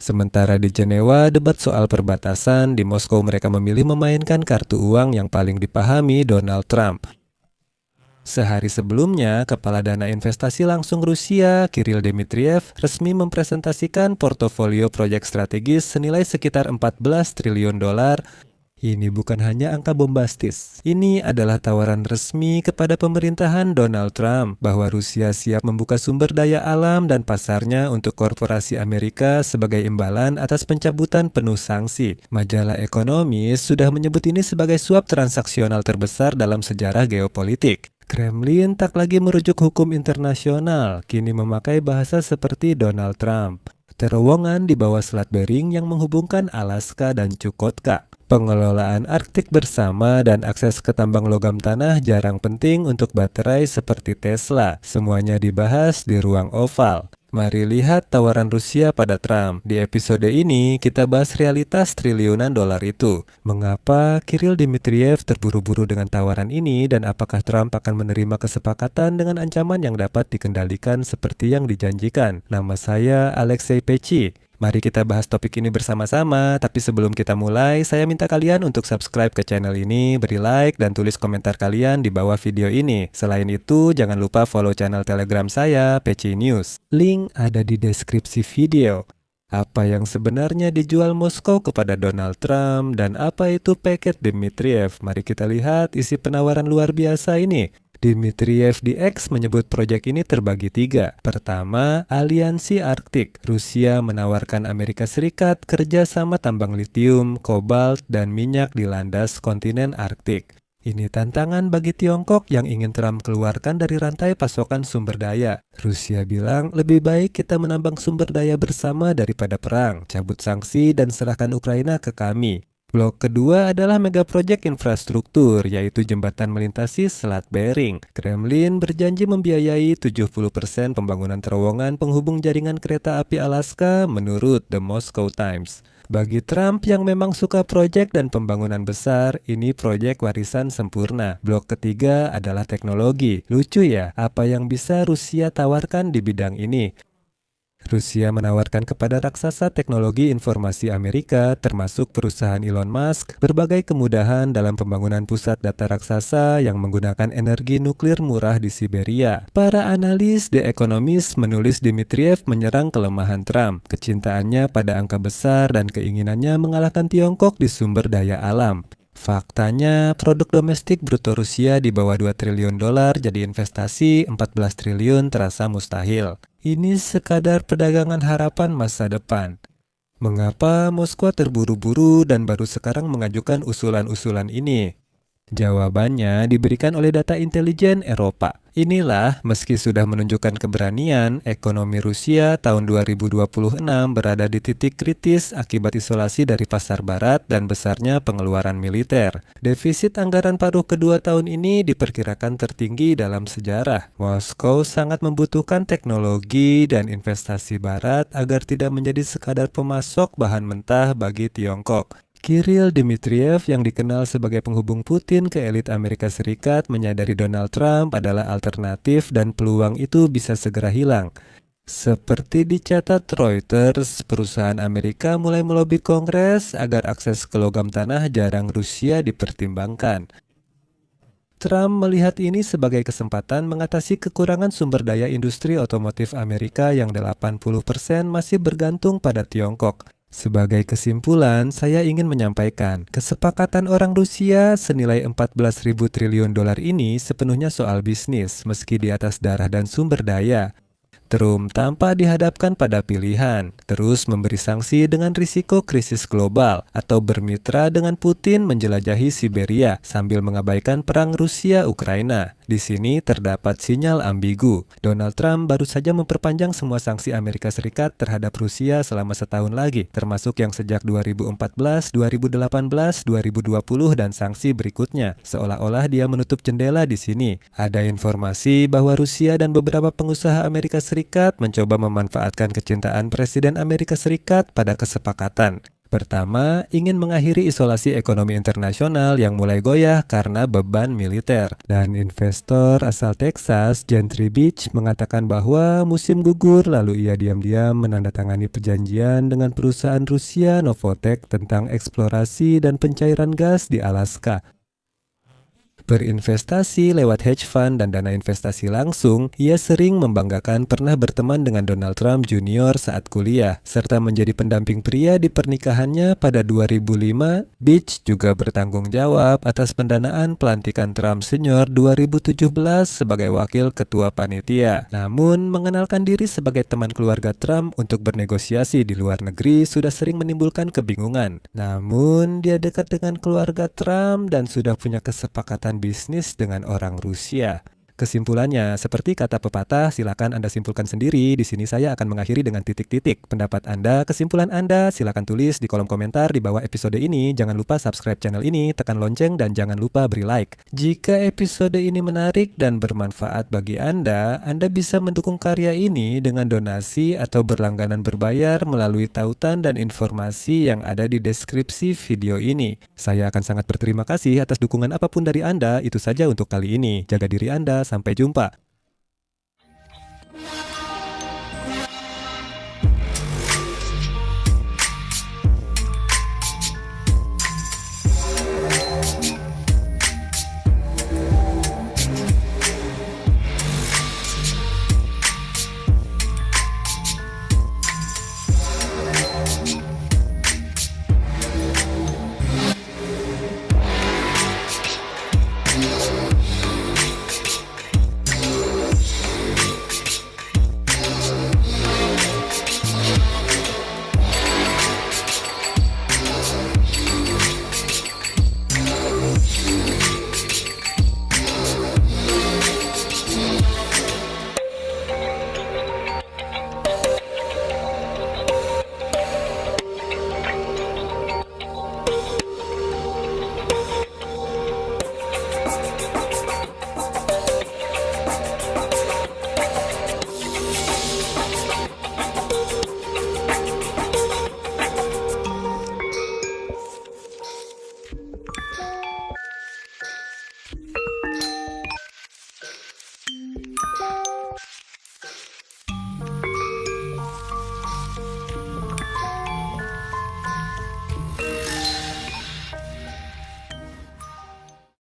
Sementara di Jenewa, debat soal perbatasan, di Moskow mereka memilih memainkan kartu uang yang paling dipahami Donald Trump. Sehari sebelumnya, Kepala Dana Investasi Langsung Rusia, Kirill Dmitriev, resmi mempresentasikan portofolio proyek strategis senilai sekitar 14 triliun dolar. Ini bukan hanya angka bombastis. Ini adalah tawaran resmi kepada pemerintahan Donald Trump bahwa Rusia siap membuka sumber daya alam dan pasarnya untuk korporasi Amerika sebagai imbalan atas pencabutan penuh sanksi. Majalah Ekonomis sudah menyebut ini sebagai suap transaksional terbesar dalam sejarah geopolitik. Kremlin tak lagi merujuk hukum internasional, kini memakai bahasa seperti Donald Trump. Terowongan di bawah Selat Bering yang menghubungkan Alaska dan Chukotka. Pengelolaan Arktik bersama dan akses ke tambang logam tanah jarang penting untuk baterai seperti Tesla. Semuanya dibahas di ruang oval. Mari lihat tawaran Rusia pada Trump. Di episode ini, kita bahas realitas triliunan dolar itu. Mengapa Kirill Dmitriev terburu-buru dengan tawaran ini dan apakah Trump akan menerima kesepakatan dengan ancaman yang dapat dikendalikan seperti yang dijanjikan? Nama saya Alexei Peci. Mari kita bahas topik ini bersama-sama, tapi sebelum kita mulai, saya minta kalian untuk subscribe ke channel ini, beri like, dan tulis komentar kalian di bawah video ini. Selain itu, jangan lupa follow channel Telegram saya, Peci News. Link ada di deskripsi video. Apa yang sebenarnya dijual Moskow kepada Donald Trump, dan apa itu paket Dmitriev? Mari kita lihat isi penawaran luar biasa ini. Dmitriev di X menyebut proyek ini terbagi 3. Pertama, Aliansi Arktik. Rusia menawarkan Amerika Serikat kerjasama tambang litium, kobalt, dan minyak di landas kontinen Arktik. Ini tantangan bagi Tiongkok yang ingin Trump keluarkan dari rantai pasokan sumber daya. Rusia bilang lebih baik kita menambang sumber daya bersama daripada perang, cabut sanksi, dan serahkan Ukraina ke kami. Blok kedua adalah megaproyek infrastruktur, yaitu jembatan melintasi Selat Bering. Kremlin berjanji membiayai 70% pembangunan terowongan penghubung jaringan kereta api Alaska menurut The Moscow Times. Bagi Trump yang memang suka proyek dan pembangunan besar, ini proyek warisan sempurna. Blok ketiga adalah teknologi. Lucu ya, apa yang bisa Rusia tawarkan di bidang ini? Rusia menawarkan kepada raksasa teknologi informasi Amerika, termasuk perusahaan Elon Musk, berbagai kemudahan dalam pembangunan pusat data raksasa yang menggunakan energi nuklir murah di Siberia. Para analis The Economist menulis Dmitriev menyerang kelemahan Trump, kecintaannya pada angka besar dan keinginannya mengalahkan Tiongkok di sumber daya alam. Faktanya, produk domestik bruto Rusia di bawah 2 triliun dolar, jadi investasi 14 triliun terasa mustahil. Ini sekadar perdagangan harapan masa depan. Mengapa Moskwa terburu-buru dan baru sekarang mengajukan usulan-usulan ini? Jawabannya diberikan oleh data intelijen Eropa. Inilah, meski sudah menunjukkan keberanian, ekonomi Rusia tahun 2026 berada di titik kritis akibat isolasi dari pasar barat dan besarnya pengeluaran militer. Defisit anggaran paruh kedua tahun ini diperkirakan tertinggi dalam sejarah. Moskow sangat membutuhkan teknologi dan investasi barat agar tidak menjadi sekadar pemasok bahan mentah bagi Tiongkok. Kirill Dmitriev yang dikenal sebagai penghubung Putin ke elit Amerika Serikat menyadari Donald Trump adalah alternatif dan peluang itu bisa segera hilang. Seperti dicatat Reuters, perusahaan Amerika mulai melobi Kongres agar akses ke logam tanah jarang Rusia dipertimbangkan. Trump melihat ini sebagai kesempatan mengatasi kekurangan sumber daya industri otomotif Amerika yang 80% masih bergantung pada Tiongkok. Sebagai kesimpulan, saya ingin menyampaikan, kesepakatan orang Rusia senilai 14.000 triliun dolar ini sepenuhnya soal bisnis, meski di atas darah dan sumber daya. Trump tampak dihadapkan pada pilihan, terus memberi sanksi dengan risiko krisis global, atau bermitra dengan Putin menjelajahi Siberia sambil mengabaikan perang Rusia-Ukraina. Di sini terdapat sinyal ambigu. Donald Trump baru saja memperpanjang semua sanksi Amerika Serikat terhadap Rusia selama setahun lagi, termasuk yang sejak 2014, 2018, 2020, dan sanksi berikutnya. Seolah-olah dia menutup jendela di sini. Ada informasi bahwa Rusia dan beberapa pengusaha Amerika Serikat mencoba memanfaatkan kecintaan Presiden Amerika Serikat pada kesepakatan. Pertama, ingin mengakhiri isolasi ekonomi internasional yang mulai goyah karena beban militer. Dan investor asal Texas, Gentry Beach, mengatakan bahwa musim gugur lalu ia diam-diam menandatangani perjanjian dengan perusahaan Rusia Novotek tentang eksplorasi dan pencairan gas di Alaska. Berinvestasi lewat hedge fund dan dana investasi langsung, ia sering membanggakan pernah berteman dengan Donald Trump Jr. saat kuliah, serta menjadi pendamping pria di pernikahannya pada 2005. Beach juga bertanggung jawab atas pendanaan pelantikan Trump Sr. 2017 sebagai wakil ketua panitia. Namun, mengenalkan diri sebagai teman keluarga Trump untuk bernegosiasi di luar negeri sudah sering menimbulkan kebingungan. Namun, dia dekat dengan keluarga Trump dan sudah punya kesepakatan bisnis dengan orang Rusia. Kesimpulannya, seperti kata pepatah, silakan Anda simpulkan sendiri. Di sini saya akan mengakhiri dengan titik-titik. Pendapat Anda, kesimpulan Anda, silakan tulis di kolom komentar di bawah episode ini. Jangan lupa subscribe channel ini, tekan lonceng, dan jangan lupa beri like. Jika episode ini menarik dan bermanfaat bagi Anda bisa mendukung karya ini dengan donasi atau berlangganan berbayar melalui tautan dan informasi yang ada di deskripsi video ini. Saya akan sangat berterima kasih atas dukungan apapun dari Anda. Itu saja untuk kali ini. Jaga diri Anda. Sampai jumpa.